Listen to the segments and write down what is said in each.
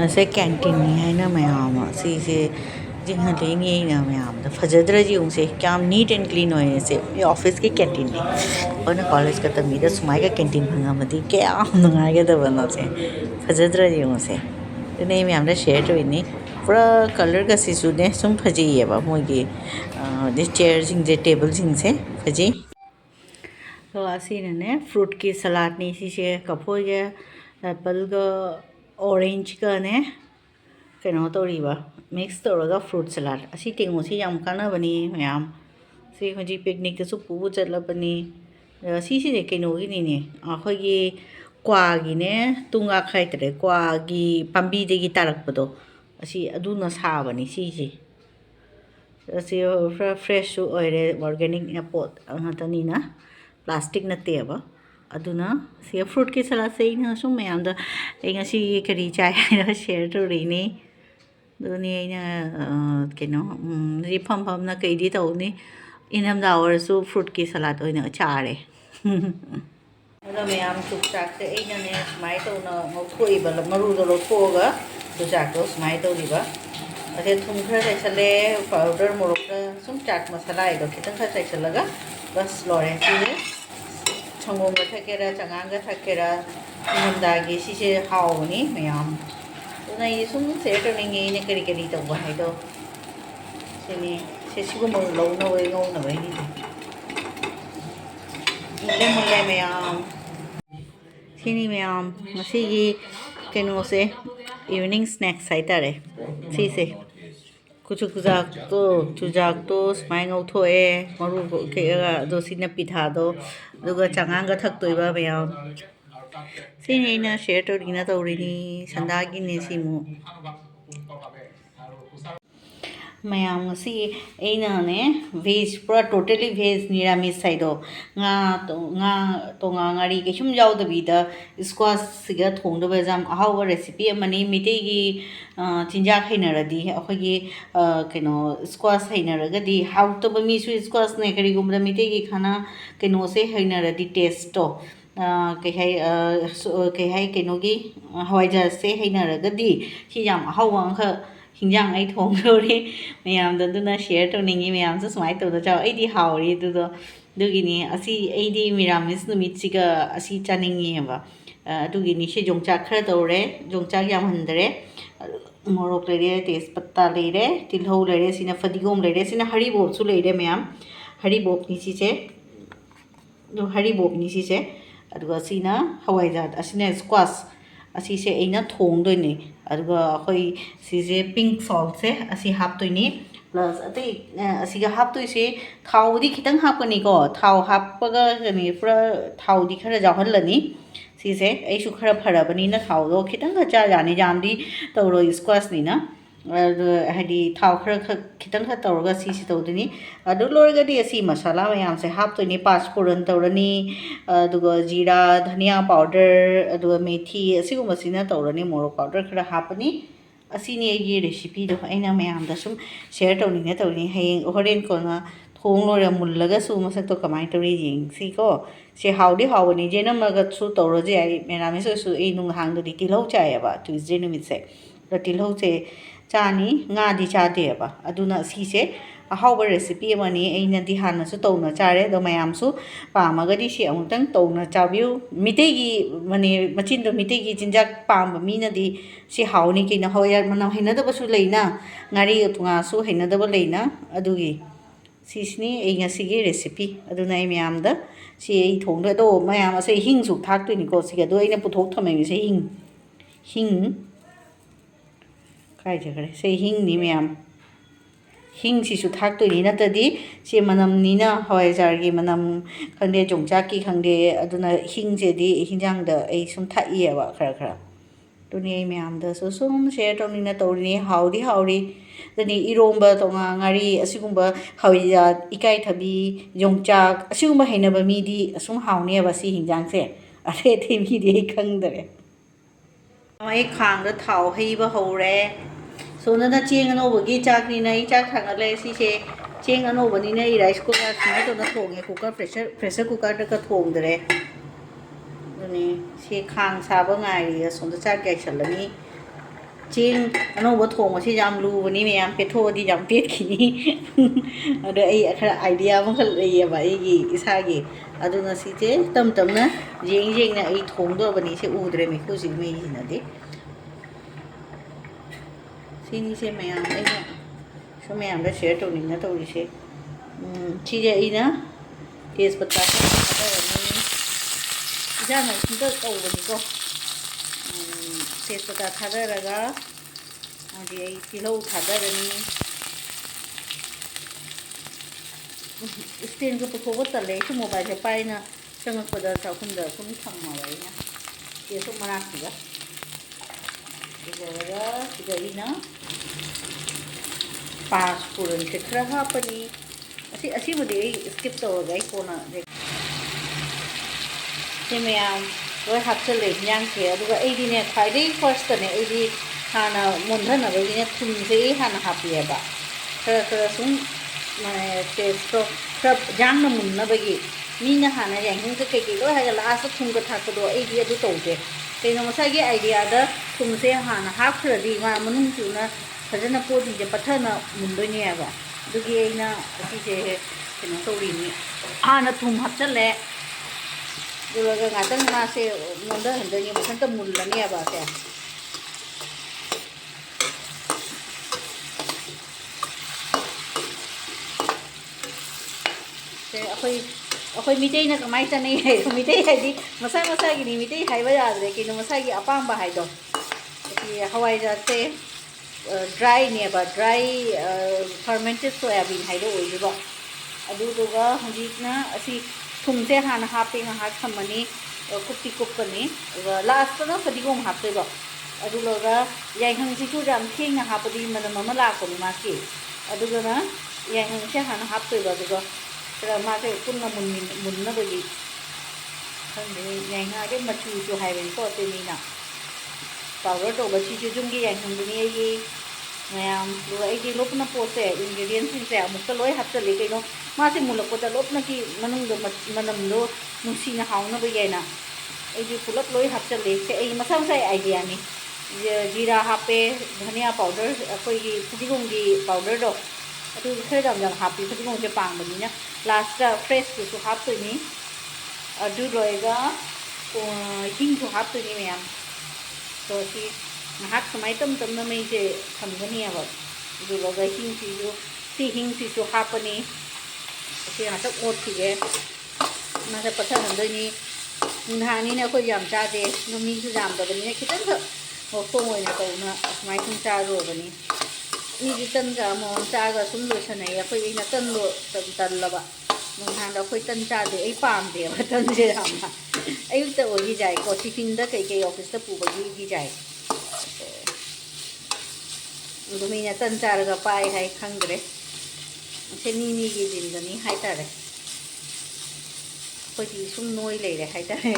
से कैंटीन है ना मैम से जिंगा लेंगे ना मैम द फजदरा जी उनसे क्या नीट एंड क्लीन होए से ये ऑफिस की कैंटीन है और ना कॉलेज का तब मीदा सुमाई का कैंटीन भंगा मती क्या नंगाए के तब बना से फजदरा जी उनसे तो नहीं मैम ने शेयर हुई नहीं पूरा कलर का सिसु ने सुम फजी है बा मोगी दिस चेयर जिंग जे टेबल जिंग से फजी तो आसी ने फ्रूट की सलाद नहीं सी से कपो ये एप्पल का ऑरेंज का ने कनो तौरीबा मिक्स तौरगा फ्रूट सलाद असी टेंगोसी याम कानाबनी मैम से हजी पिकनिक तसु पुबु चलबनी सी ने कनोगिनी अखोगी क्वागिने तुंगा खाइतरे क्वागी पांबीदेगी तारकपदो असी अदुना साबनी सीसी असी फ्रेश ओइरे ऑर्गेनिक पोट अंगतनीना प्लास्टिक नतेबा अदुना सी फ्रूट की सलाद से इन सु मैम द एंगसी करी चाय शेयर तौरीनी दुनी कनो रिफम फमना कईदी तौनी इनमदा ओरसु फ्रूट की सलाद ओइना चारे अदा मैम चुकचाक से एने सुमाय तौना मोथोइबा मरुदो लोथोगा चुकचाक तो सुमाय तौरिबा अदे थुम खरा चाइसले पाउडर मोरक सुम चाट मसाला आइदो खितंग खरा चाइसलगा बस लोरे सिले संगोंगा थकेरा चंगांगा थकेरा इनमदागी सिसे हावनी ma'am này xuống sẽ cho nên nghe nè cái đi tàu hoài đâu thì sẽ có một lâu nồi ngon nào vậy đi lên một lên mẹ thì này mẹ mà gì cái nó sẽ evening snack sai ta đấy sẽ कुछ चुजाक तो स्माइ ngौथोए मरु के दो सिना पिठा दो दुगा चंगांगा थक्तोइबा ma'am सिनेना share तौरिना तौरिनी संदागिने Simu ma'am सी एनाने veg पूरा totally veg निरामिस साइडो गाड़ी कैसुम यादबीद स्क्वाश सिगा थोंदब जाम अहाव रेसिपी अमनी मिटेगी चिंजाक हैनरदी अखोगी कनो स्क्वाश हैनरगदी हाउतब मीसु स्क्वाश ने करिगुमदा मिटेगी खाना कनो से हैनरदी टेस्टो कहीं कनोगी हवाईजार से हैनरगदी सी याम अहाव हिंजांग आई थोंगोरी मैम शेयर तौनिंगी मैम सुमाय तौद चाव अदी हावरी दुगिनी असी अदी मिरामिस नुमित्सिगा असी चानिंगीबा दुगिनी से जोंचाक खरा तौरे जोंचाक यामहंदरे मोरक लेरे तेजपत्ता लेरे तिलहौ लेरे सिना फदिगोम लेरे सिना हरिबोपसु लेरे मैम हरिबोपनी सिसे हरिबोपनी सिसे अदुगा सिना हवाईजार असिना स्क्वाश असीसे ऐना थोंदोइने अदुगा अखोई सिसे पिंक सॉल्ट से असी हापतोइने प्लस अते असीगा हापतोइसे थाउदी खितंग हापकनिको थाउ हापगा गनि पुरा थाउदी खरा जाहलनी सिसे ऐसु खरा फरबनिना थाउदो खितंग खचा जानि जामदी तौरो स्क्वाशनिना हाइदी थाउ खरा खितंग खा तौरगा सिसे तौदनी अदु लोरगदी असी मसाला मयाम से हापतोइने पाँचफोरन तौरनी अदुगा जीरा धनिया पाउडर अदुगा मेथी असिगुमसिना तौरनी मोरक पाउडर खरा हापनी असिनी ये रेसिपी दो अइना मयाम दा सुम शेयर तौनिने तौनी हयेंग होरेन कोना थोंग लोरे मुल्लगा सु मसक तो कमाय तौरी येंगसी को से हाउदी हावनी जेनमगा सु तौरजे आई मेरामिस सु ए नुंग हांगदि तिलहौ चायबा ट्यूसडे नुमिसे तिलहौ से चानी गादी चादेबा अदुना सिसे अहाव रेसिपी अमनी अइनादि हानसु तौना चारे दो मयामसु पामगदि से अमुतंग तौना चाबिउ मितेगी मने मचिन मितेगी चिंजाक पाम मीनदि से हावनी किना हवयार मना हैनदबसु लेना गारी तुंगासु हैनदब लेना अदुगी सिसनी एंगसिगी रेसिपी अदुना ए मयामदा से ए थोंदो दो मयाम से हिंगसु थाक्तोइनिको सिगे दो अइना पुथोक थमेंगी से हिंग काय जगरे से हिंगनी मयाम हिंग सिसु थाक्तोइनि नतदि से मनमनिना हवाईजारगी मनम खंदे जोंचाकी खंदे अदुना हिंग सेदि हिंजांगदा ए सुम थाइएबा खरा खरा दुनि ए मयामदा सुम शेयर तौनिना तौरिनि हाउरी दनि इरोंबा तोंगा गारी असिगुंबा हवाईजार इकाई थबी जोंचाक असिगुंबा हैनबा मीदि असुम हाउनेबा सि हिंजांगसे अरे थे मीदि खंगदरे मैं खांगदा थाव हैबा हौरे सोना चेंग अनौबगी चाकनीना चाक थांगले सिसे चेंग अनौबनीना राइस कुकर सुमाय तौना थोंगे कुकर प्रेशर कुकर का थोंदरे दुनि से खांग साबा गायरी सोना चाक गायसलनी ꯆꯦꯡ ꯑꯅꯧꯕ ꯊꯣꯡꯕꯁꯤ ꯌꯥꯝ ꯂꯨꯕꯅꯤ ꯃꯌꯥꯝ ꯄꯦꯠꯊꯣꯛꯑꯗꯤ ꯌꯥꯝ ꯄꯦꯠꯈꯤꯅꯤ ꯑꯗꯣ ꯑꯩ ꯈꯔ ꯑꯥꯏꯗꯤꯌꯥ ꯑꯃꯈꯛ ꯂꯩꯌꯦꯕ ꯑꯩꯒꯤ ꯏꯁꯥꯒꯤ ꯑꯗꯨꯅ ꯁꯤꯁꯦ ꯇꯞ ꯇꯞꯅ ꯌꯦꯡꯅ ꯑꯩ ꯊꯣꯡꯗꯣꯔꯕꯅꯤ ꯁꯤ ꯎꯗ꯭ꯔꯦ ꯃꯩꯈꯨꯁꯤꯒꯤ ꯃꯩꯁꯤꯅꯗꯤ ꯁꯤꯅꯤꯁꯦ ꯃꯌꯥꯝ ꯑꯩꯅ ꯁꯨꯝ ꯃꯌꯥꯝꯗ ꯁꯤꯌꯔ ꯇꯧꯅꯤꯡꯅ ꯇꯧꯔꯤꯁꯦ ꯁꯤꯁꯦ ꯑꯩꯅ ꯇꯦꯖꯄꯇꯥ ꯊꯥꯗꯔꯅꯤ ꯏꯟꯖꯥꯡ ꯃꯥꯏꯁꯤꯡꯗ ꯇꯧꯕꯅꯤꯀꯣ ꯇꯦꯖꯄꯇꯥ ꯊꯥꯗꯔꯒ ꯍꯥꯏꯗꯤ ꯑꯩ ꯇꯤꯜꯍꯧ ꯊꯥꯗꯔꯅꯤ ꯏꯁꯇꯦꯟꯒ ꯄꯨꯊꯣꯛꯄ ꯇꯜꯂꯦ ꯑꯩꯁꯨ ꯃꯣꯕꯥꯏꯜꯁꯦ ꯄꯥꯏꯅ ꯆꯪꯉꯛꯄꯗ ꯆꯥꯛꯈꯨꯝꯗ ꯁꯨꯝ ꯊꯝꯃꯕ ꯑꯩꯅ ꯁꯤꯁꯨ ꯃꯅꯥꯛꯁꯤꯒ ꯂꯣꯏꯔꯒ ꯁꯤꯗ ꯑꯩꯅ ꯄꯥꯁꯄꯨꯔꯟꯁꯦ ꯈꯔ ꯍꯥꯞꯄꯅꯤ ꯑꯁꯤꯕꯨꯗꯤ ꯑꯩ ꯁ꯭ꯀꯤꯞ ꯇꯧꯔꯒ ꯑꯩ ꯀꯣꯟꯅ ꯁꯤ ꯃꯌꯥꯝ ꯂꯣꯏ ꯍꯥꯞꯆꯤꯜꯂꯦ ꯏꯟꯖꯥꯡꯁꯦ ꯑꯗꯨꯒ ꯑꯩꯗꯤꯅꯦ ꯈ꯭ꯋꯥꯏꯗꯒꯤ ꯐꯥꯔꯁꯇꯅꯦ ꯑꯩꯗꯤ ꯍꯥꯟꯅ ꯃꯨꯟꯊꯅꯕꯒꯤꯅꯦ ꯊꯨꯝꯁꯦ ꯑꯩ ꯍꯥꯟꯅ ꯍꯥꯞꯄꯤꯑꯕ ꯈꯔ ꯁꯨꯝ ꯇꯦꯁꯇꯣ ꯈꯔ ꯌꯥꯡꯅ ꯃꯨꯟꯅꯕꯒꯤ ꯃꯤꯅ ꯍꯥꯟꯅ ꯌꯥꯏꯉꯪꯒ ꯀꯩꯀꯩ ꯂꯣꯏ ꯍꯥꯏꯔꯒ ꯂꯥꯁꯇ ꯊꯨꯝꯒ ꯊꯥꯛꯄꯗꯣ ꯑꯩꯗꯤ ꯑꯗꯨ ꯇꯧꯗꯦ ꯀꯩꯅꯣ ꯉꯁꯥꯏꯒꯤ ꯑꯥꯏꯗꯤꯌꯥꯗ ꯊꯨꯝꯁꯦ ꯍꯥꯟꯅ ꯍꯥꯞꯈ꯭ꯔꯗꯤ ꯃꯥ ꯃꯅꯨꯡ ꯆꯨꯅ ꯐꯖꯅ ꯄꯣꯠꯁꯤꯡꯁꯦ ꯄꯠꯊꯅ ꯃꯨꯟꯗꯣꯏꯅꯦꯕ ꯑꯗꯨꯒꯤ ꯑꯩꯅ ꯑꯁꯤꯁꯦ ꯀꯩꯅꯣ ꯇꯧꯔꯤꯅꯤ ꯍꯥꯟꯅ ꯊꯨꯝ ꯍꯥꯞꯆꯜꯂꯦ ꯑꯗꯨꯒ ꯉꯥꯛꯇꯪ ꯃꯥꯁꯦ ꯅꯣꯟꯊꯍꯟꯗꯣꯏꯅꯤ ꯃꯊꯟꯇ ꯃꯨꯜꯂꯅꯦꯕ ꯁꯦ ꯑꯩꯈꯣꯏ ꯃꯤꯇꯩꯅ ꯀꯃꯥꯏꯅ ꯆꯠꯅꯩ ꯍꯥꯏꯗꯣ ꯃꯤꯇꯩ ꯍꯥꯏꯗꯤ ꯃꯁꯥꯒꯤꯅꯤ ꯃꯤꯇꯩ ꯍꯥꯏꯕ ꯌꯥꯗ꯭ꯔꯦ ꯀꯩꯅꯣ ꯃꯁꯥꯒꯤ ꯑꯄꯥꯝꯕ ꯍꯥꯏꯗꯣ ꯍꯋꯥꯏꯖꯥꯔꯁꯦ ꯗ꯭ꯔꯥꯏꯅꯦꯕ ꯗ꯭ꯔꯥꯏ ꯐꯔꯃꯦꯟꯇꯦꯠ ꯁꯣꯌꯥꯕꯤꯟ ꯍꯥꯏꯗꯣ ꯑꯣꯏꯗꯣꯏꯕ ꯑꯗꯨꯗꯨꯒ ꯍꯧꯖꯤꯛꯅ ꯑꯁꯤ ꯊꯨꯝꯁꯦ ꯍꯥꯟꯅ ꯍꯥꯞꯄꯦ ꯉꯥꯏꯍꯥꯛ ꯊꯝꯃꯅꯤ ꯀꯨꯞꯇꯤ ꯀꯨꯞꯀꯅꯤ ꯑꯗꯨꯒ ꯂꯥꯁꯇꯅ ꯐꯗꯤꯒꯣꯝ ꯍꯥꯞꯇꯣꯏꯕ ꯑꯗꯨꯒ ꯌꯥꯏꯉꯪꯁꯤꯁꯨ ꯌꯥꯝ ꯊꯦꯡꯅ ꯍꯥꯞꯄꯗꯤ ꯃꯅꯝ ꯑꯃ ꯂꯥꯛꯄꯅꯤ ꯃꯥꯒꯤ ꯑꯗꯨꯒꯅ ꯌꯥꯏꯉꯪꯁꯦ ꯍꯥꯟꯅ ꯍꯥꯞꯇꯣꯏꯕ ꯑꯗꯨꯒ ꯈꯔ ꯃꯥꯁꯦ ꯄꯨꯟꯅ ꯃꯨꯟꯅꯕꯒꯤ ꯈꯪꯗꯦ ꯌꯥꯏꯉꯪꯗꯤ ꯃꯆꯨꯁꯨ ꯍꯥꯏꯕꯅꯤꯀꯣ ꯑꯇꯩ ꯃꯤꯅ ꯄꯥꯎꯗꯔ ꯇꯧꯕꯁꯤꯁꯨ ꯌꯨꯝꯒꯤ ꯌꯥꯏꯉꯪꯗꯨꯅꯤ ꯑꯩꯒꯤ ꯃꯌꯥꯝ ꯑꯗꯨꯒ ꯑꯩꯗꯤ ꯂꯣꯞꯅ ꯄꯣꯠꯁꯦ ꯏꯟꯒ꯭ꯔꯤꯗꯤꯌꯦꯟꯁꯤꯡꯁꯦ ꯑꯃꯨꯛꯇ ꯂꯣꯏ ꯍꯥꯞꯆꯜꯂꯤ ꯀꯩꯅꯣ ꯃꯥꯁꯦ ꯃꯨꯜꯂꯛꯄꯗ ꯂꯣꯞꯅꯒꯤ ꯃꯅꯨꯡꯗ ꯃꯅꯝꯗꯣ ꯅꯨꯡꯁꯤꯅ ꯍꯥꯎꯅꯕꯒꯤꯅ ꯑꯩꯗꯤ ꯄꯨꯂꯞ ꯂꯣꯏ ꯍꯥꯞꯆꯜꯂꯤ ꯁꯦ ꯑꯩ ꯃꯁꯥꯒꯤ ꯑꯥꯏꯗꯤꯌꯥꯅꯤ ꯖꯤꯔꯥ ꯍꯥꯞꯄꯦ ꯙꯅꯤꯌꯥ ꯄꯥꯎꯗꯔ ꯑꯩꯈꯣꯏꯒꯤ ꯐꯗꯤꯒꯣꯝꯒꯤ ꯄꯥꯎꯗꯔꯗꯣ ꯑꯗꯨ ꯈꯔ ꯌꯥꯝ ꯍꯥꯞꯄꯤ ꯐꯗꯤꯒꯣꯝꯁꯦ ꯄꯥꯝꯕꯅꯤꯅ ꯂꯥꯁꯇ ꯐ꯭ꯔꯦꯁꯇꯨꯁꯨ ꯍꯥꯞꯇꯣꯏꯅꯤ ꯑꯗꯨ ꯂꯣꯏꯔꯒ ꯍꯤꯡꯁꯨ ꯍꯥꯞꯇꯣꯏꯅꯤ ꯃꯌꯥꯝ ꯁꯣ ꯁꯤ ꯉꯥꯏꯍꯥꯛ ꯁꯨꯃꯥꯏꯅ ꯇꯞꯅ ꯃꯩꯁꯦ ꯊꯝꯒꯅꯤꯕ ꯑꯗꯨꯒ ꯁꯤ ꯍꯤꯡꯁꯤꯁꯨ ꯍꯥꯞꯄꯅꯤ ꯑꯁꯤ ꯉꯥꯛꯇ ꯑꯣꯠꯈꯤꯒꯦ ꯃꯥꯁꯦ ꯄꯠꯊꯍꯟꯗꯣꯏꯅꯤ ꯅꯨꯡꯗꯥꯡꯅꯤꯅ ꯑꯩꯈꯣꯏ ꯌꯥꯝ ꯆꯥꯗꯦ ꯃꯤꯁꯨ ꯌꯥꯝꯗꯕꯅꯤꯅ ꯈꯤꯇꯪꯈꯛ ꯃꯈꯣꯡ ꯑꯣꯏꯅ ꯇꯧꯅ ꯑꯁꯨꯃꯥꯏꯅ ꯁꯨꯝ ꯆꯥꯔꯨꯔꯕꯅꯤ ꯃꯤꯗꯤ ꯇꯟꯒ ꯑꯃꯃꯝ ꯆꯥꯔꯒ ꯁꯨꯝ ꯂꯣꯏꯁꯟꯅꯩꯌꯦ ꯑꯩꯈꯣꯏ ꯑꯩꯅ ꯇꯟꯗꯣ ꯇꯜꯂꯕ ꯅꯨꯡꯗꯥꯡꯗ ꯑꯩꯈꯣꯏ ꯇꯟ ꯆꯥꯗꯦ ꯑꯩ ꯄꯥꯝꯗꯦꯕ ꯇꯟꯁꯦ ꯌꯥꯝꯅ ꯑꯌꯨꯛꯇ ꯑꯣꯏꯗꯤ ꯌꯥꯏꯀꯣ ꯇꯤꯐꯤꯟꯗ ꯀꯩꯀꯩ ꯑꯣꯐꯤꯁꯇ ꯄꯨꯕꯒꯤꯗꯤ ꯌꯥꯏ ꯑꯗꯨ ꯃꯤꯅ ꯇꯟ ꯆꯥꯔꯒ ꯄꯥꯏ ꯍꯥꯏ ꯈꯪꯗ꯭ꯔꯦ ꯁꯦ ꯃꯤꯒꯤ ꯖꯤꯟꯗꯅꯤ ꯍꯥꯏꯇꯥꯔꯦ ꯑꯩꯈꯣꯏꯗꯤ ꯁꯨꯝ ꯅꯣꯏ ꯂꯩꯔꯦ ꯍꯥꯏꯇꯥꯔꯦ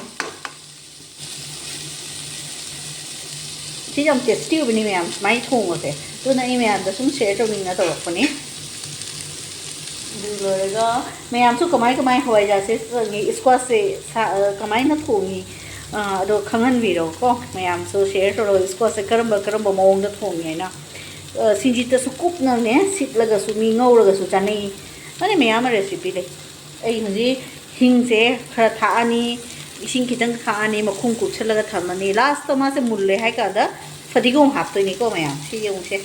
ꯁꯤ ꯌꯥꯝ ꯇꯦꯁꯇꯤ ꯑꯣꯏꯕꯅꯤ ꯃꯌꯥꯝ ꯁꯨꯃꯥꯏꯅ ꯊꯣꯡꯕꯁꯦ ꯑꯗꯨꯅ ꯑꯩ ꯃꯌꯥꯝꯗ ꯁꯨꯝ ꯁꯦꯌꯔ ꯇꯧꯅꯤꯡꯅ ꯇꯧꯔꯛꯄꯅꯤ ꯑꯗꯨ ꯂꯣꯏꯔꯒ ꯃꯌꯥꯝꯁꯨ ꯀꯃꯥꯏ ꯍꯋꯥꯏꯖꯥꯔꯁꯦ ꯏꯁꯀ꯭ꯋꯥꯁꯁꯦ ꯀꯃꯥꯏꯅ ꯊꯣꯡꯉꯤ ꯑꯗꯣ ꯈꯪꯍꯟꯕꯤꯔꯣꯀꯣ ꯃꯌꯥꯝꯁꯨ ꯁꯦꯌꯔ ꯇꯧꯔꯒ ꯏꯁꯀ꯭ꯋꯥꯁꯁꯦ ꯀꯔꯝꯕ ꯃꯑꯣꯡꯗ ꯊꯣꯡꯉꯤ ꯍꯥꯏꯅ ꯁꯤꯡꯖꯤꯠꯇꯁꯨ ꯀꯨꯞꯅꯅꯦ ꯁꯤꯠꯂꯒꯁꯨ ꯃꯤ ꯉꯧꯔꯒꯁꯨ ꯆꯥꯅꯩ ꯑꯗꯩ ꯃꯌꯥꯝ ꯑꯃ ꯔꯦꯁꯤꯄꯤ ꯂꯩ ꯑꯩ ꯍꯧꯖꯤꯛ ꯍꯤꯡꯁꯦ ꯈꯔ ꯊꯥꯛꯑꯅꯤ इसिंग खितंग खाने मखुम कुछलगा थमनी लास्ट तो मासे मुल्ले है कादा फदिगोम हापतोनी को मयाम सी येउसे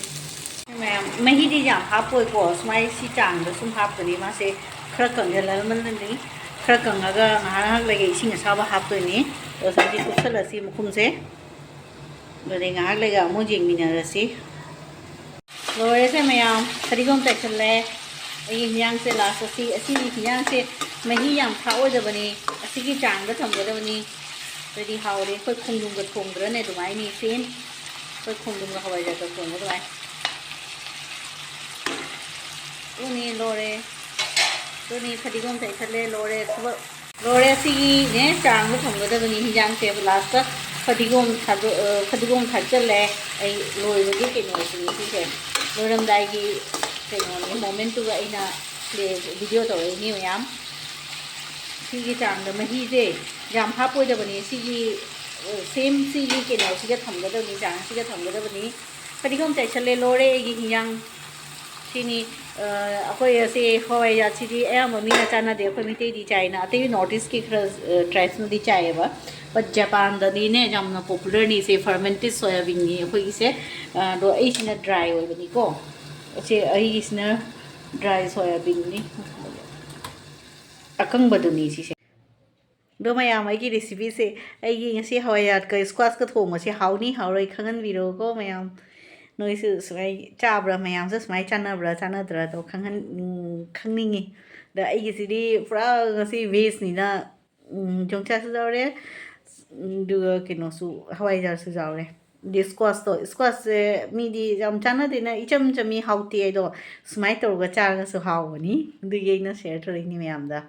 मयाम महीदी जाम हापोय को स्माई सी चांग द सुम हापतोनी मासे खरा कंगल मनदनी खरा कंगागा ngahak lagi ising asaba haptoni to saji kuchalasi mukhum se bade ngahak lega amu jengminarasi lore se mayam fadiगोम taichale ai hyang se last asi hyang se mahi yam thaoi da bani asi ki chang da tham da bani ready haure koi khungdum ga thongdra ne dumai ni sin koi khungdum ga hawai ja ga thong da dumai uni lore fadiगोम taichale lore asi ne chang da tham da bani hyang se last fadiगोम thachale ai loi ba gi ke no si se loram dai gi cái moment tu vậy na video tàu ấy nhiều lắm khi cái chàng đó mà hi dê giảm pháp bây giờ bữa nay khi सेम सिगी केनो सिगा थमगदबनी चांग सिगा थमगदबनी फदिगोम चाइसले लोरे गी हियांग सिनी अखोय से हवाईजार सिदी अयाम मीना चाना दे अखोय मिते दी China अते नॉर्थ ईस्ट की ट्राइब्स नु दी चाइबा बट जापान दनी ने जामना पॉपुलर नी से फर्मेंटेड सोयाबीन नी अखोय से दो एसिना ड्राई ओइबनी को से अइसना ड्राई सोयाबीन नी अकंगबदुनी सिसे दो मैम की रेसिपी से अगी हवाईजार का स्क्वाश का थोंग से हाउनी हाउरई खंगनबिरो को मैम नोइसु सुमाय चाब्रा मैम से सुमाय चानब्रा चानद्रा तो खंगनिंगी दा अगिसिदी पुरा गसी वेज निना जोंचा सु जावरे दुगा केनोसु हवाईजार सु जावरे दि स्क्वाश से मीदी जाम चानदेना इचम चमी हाउती आइदो सुमाय तोरगा चारगा सु हाउबनी दुगेना शेयर थोरिनी मैम दा